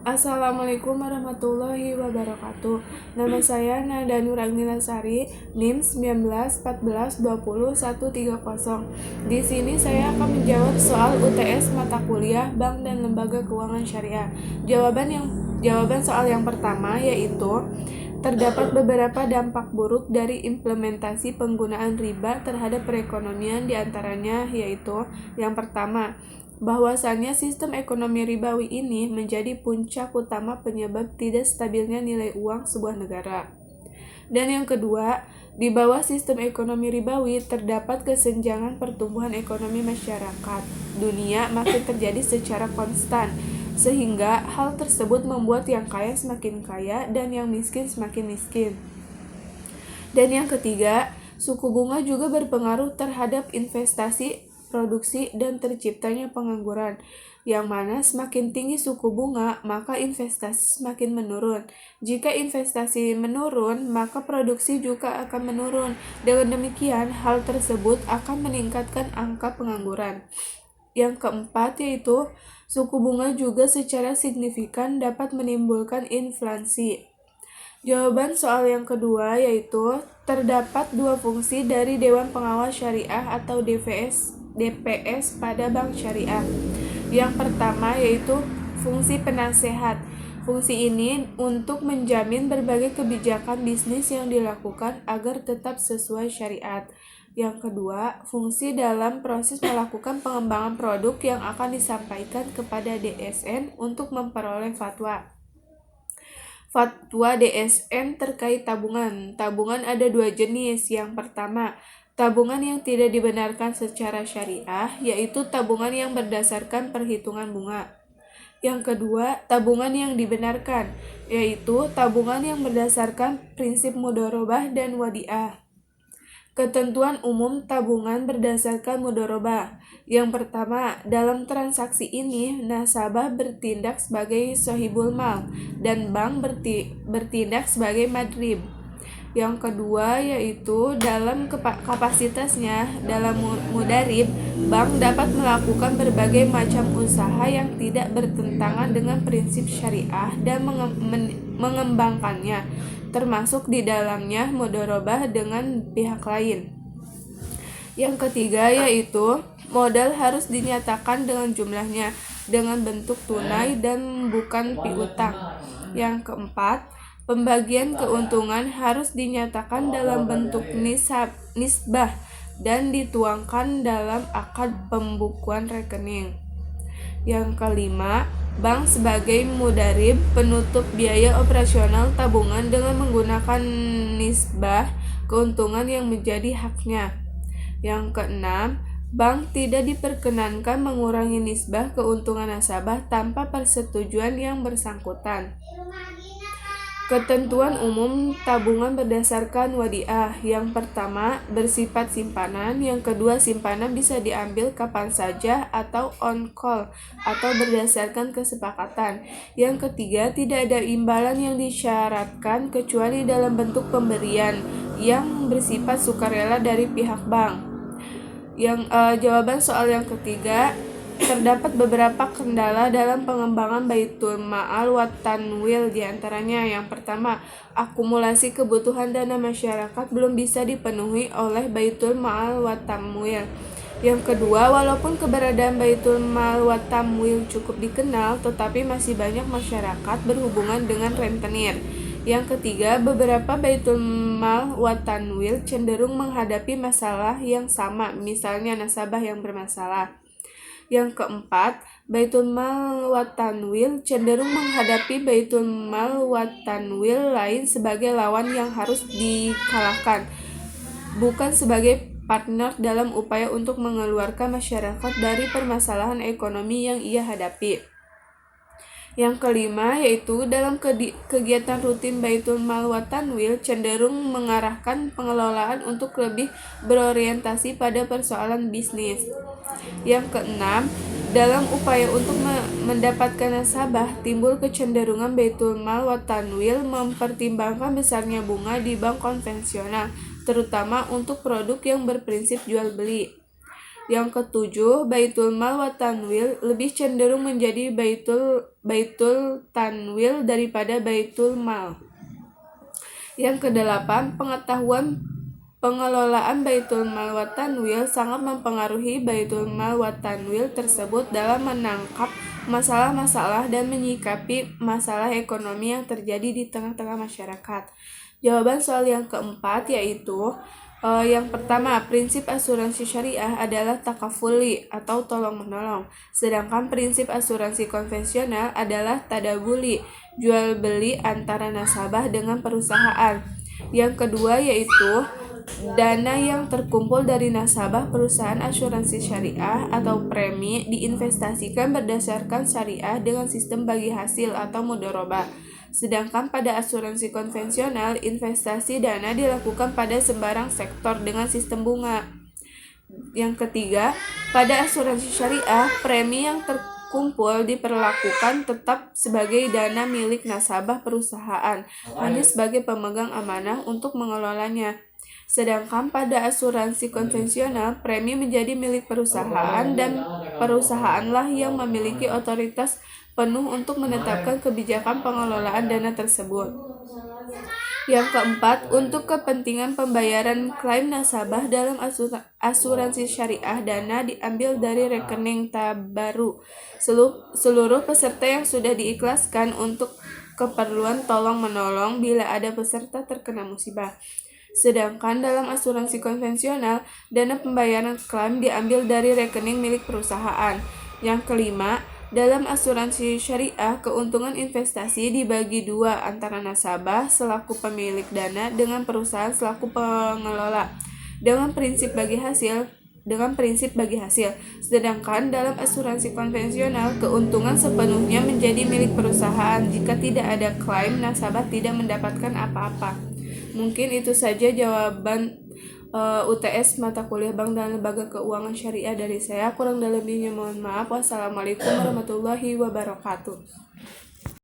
Assalamualaikum warahmatullahi wabarakatuh. Nama saya Nada Nuragnilasari, NIM 1914201130. Di sini saya akan menjawab soal UTS mata kuliah Bank dan Lembaga Keuangan Syariah. Jawaban soal yang pertama yaitu terdapat beberapa dampak buruk dari implementasi penggunaan riba terhadap perekonomian, diantaranya yaitu yang pertama, bahwasannya sistem ekonomi ribawi ini menjadi puncak utama penyebab tidak stabilnya nilai uang sebuah negara. Dan yang kedua, di bawah sistem ekonomi ribawi terdapat kesenjangan pertumbuhan ekonomi masyarakat dunia makin terjadi secara konstan, sehingga hal tersebut membuat yang kaya semakin kaya dan yang miskin semakin miskin. Dan yang ketiga, suku bunga juga berpengaruh terhadap investasi, produksi, dan terciptanya pengangguran, yang mana semakin tinggi suku bunga, maka investasi semakin menurun. Jika investasi menurun, maka produksi juga akan menurun. Dengan demikian, hal tersebut akan meningkatkan angka pengangguran. Yang keempat yaitu, suku bunga juga secara signifikan dapat menimbulkan inflasi. Jawaban soal yang kedua yaitu, terdapat dua fungsi dari Dewan Pengawas Syariah atau DPS pada Bank Syariah. Yang pertama yaitu fungsi penasehat. Fungsi ini untuk menjamin berbagai kebijakan bisnis yang dilakukan agar tetap sesuai syariat. Yang kedua, fungsi dalam proses melakukan pengembangan produk yang akan disampaikan kepada DSN untuk memperoleh fatwa. Fatwa DSN terkait tabungan. Tabungan ada dua jenis. Yang pertama, tabungan yang tidak dibenarkan secara syariah, yaitu tabungan yang berdasarkan perhitungan bunga. Yang kedua, tabungan yang dibenarkan, yaitu tabungan yang berdasarkan prinsip mudharabah dan wadiah. Ketentuan umum tabungan berdasarkan mudharabah. Yang pertama, dalam transaksi ini nasabah bertindak sebagai sohibul mal dan bank bertindak sebagai madrib. Yang kedua yaitu dalam kapasitasnya dalam mudarib, bank dapat melakukan berbagai macam usaha yang tidak bertentangan dengan prinsip syariah dan mengembangkannya, termasuk di dalamnya mudharabah dengan pihak lain. Yang ketiga yaitu, modal harus dinyatakan dengan jumlahnya dengan bentuk tunai dan bukan piutang. Yang keempat, pembagian keuntungan harus dinyatakan dalam bentuk nisbah dan dituangkan dalam akad pembukuan rekening. Yang kelima, bank sebagai mudarib penutup biaya operasional tabungan dengan menggunakan nisbah keuntungan yang menjadi haknya. Yang keenam, bank tidak diperkenankan mengurangi nisbah keuntungan nasabah tanpa persetujuan yang bersangkutan. Ketentuan umum tabungan berdasarkan wadiah. Yang pertama, bersifat simpanan. Yang kedua, simpanan bisa diambil kapan saja atau on call atau berdasarkan kesepakatan. Yang ketiga, tidak ada imbalan yang disyaratkan kecuali dalam bentuk pemberian yang bersifat sukarela dari pihak bank. Jawaban soal yang ketiga, terdapat beberapa kendala dalam pengembangan Baitul Ma'al wa Tanwil, diantaranya yang pertama, akumulasi kebutuhan dana masyarakat belum bisa dipenuhi oleh Baitul Ma'al wa Tamwil. Yang kedua, walaupun keberadaan Baitul Mal wa Tamwil cukup dikenal, tetapi masih banyak masyarakat berhubungan dengan rentenir. Yang ketiga, beberapa Baitul Mal wa Tanwil cenderung menghadapi masalah yang sama, misalnya nasabah yang bermasalah. Yang keempat, Baitul Mal wa Tanwil cenderung menghadapi Baitul Mal wa Tanwil lain sebagai lawan yang harus dikalahkan, bukan sebagai partner dalam upaya untuk mengeluarkan masyarakat dari permasalahan ekonomi yang ia hadapi. Yang kelima yaitu, dalam kegiatan rutin Baitul Mal wa Tanwil cenderung mengarahkan pengelolaan untuk lebih berorientasi pada persoalan bisnis. Yang keenam, dalam upaya untuk mendapatkan nasabah, timbul kecenderungan Baitul Mal wa Tanwil mempertimbangkan besarnya bunga di bank konvensional, terutama untuk produk yang berprinsip jual beli. Yang ketujuh, Baitul Mal wa Tanwil lebih cenderung menjadi Baitul Tanwil daripada Baitul Mal. Yang kedelapan, pengetahuan pengelolaan Baitul Mal wa Tanwil sangat mempengaruhi Baitul Mal wa Tanwil tersebut dalam menangkap masalah-masalah dan menyikapi masalah ekonomi yang terjadi di tengah-tengah masyarakat. Jawaban soal yang keempat yaitu yang pertama, prinsip asuransi syariah adalah takafuli atau tolong-menolong, sedangkan prinsip asuransi konvensional adalah tadabuli, jual beli antara nasabah dengan perusahaan. Yang kedua yaitu dana yang terkumpul dari nasabah perusahaan asuransi syariah atau premi diinvestasikan berdasarkan syariah dengan sistem bagi hasil atau mudharabah. Sedangkan pada asuransi konvensional, investasi dana dilakukan pada sembarang sektor dengan sistem bunga. Yang ketiga, pada asuransi syariah, premi yang terkumpul diperlakukan tetap sebagai dana milik nasabah perusahaan, hanya sebagai pemegang amanah untuk mengelolanya. Sedangkan pada asuransi konvensional, premi menjadi milik perusahaan dan perusahaanlah yang memiliki otoritas penuh untuk menetapkan kebijakan pengelolaan dana tersebut. Yang keempat, untuk kepentingan pembayaran klaim nasabah dalam asuransi syariah, dana diambil dari rekening tabaru seluruh peserta yang sudah diikhlaskan untuk keperluan tolong-menolong bila ada peserta terkena musibah. Sedangkan dalam asuransi konvensional, dana pembayaran klaim diambil dari rekening milik perusahaan. Yang kelima, dalam asuransi syariah, keuntungan investasi dibagi dua antara nasabah selaku pemilik dana dengan perusahaan selaku pengelola dengan prinsip bagi hasil. Sedangkan dalam asuransi konvensional, keuntungan sepenuhnya menjadi milik perusahaan. Jika tidak ada klaim, nasabah tidak mendapatkan apa-apa. Mungkin itu saja jawaban UTS mata kuliah Bank dan Lembaga Keuangan Syariah dari saya. Kurang dan lebihnya mohon maaf. Wassalamualaikum warahmatullahi wabarakatuh.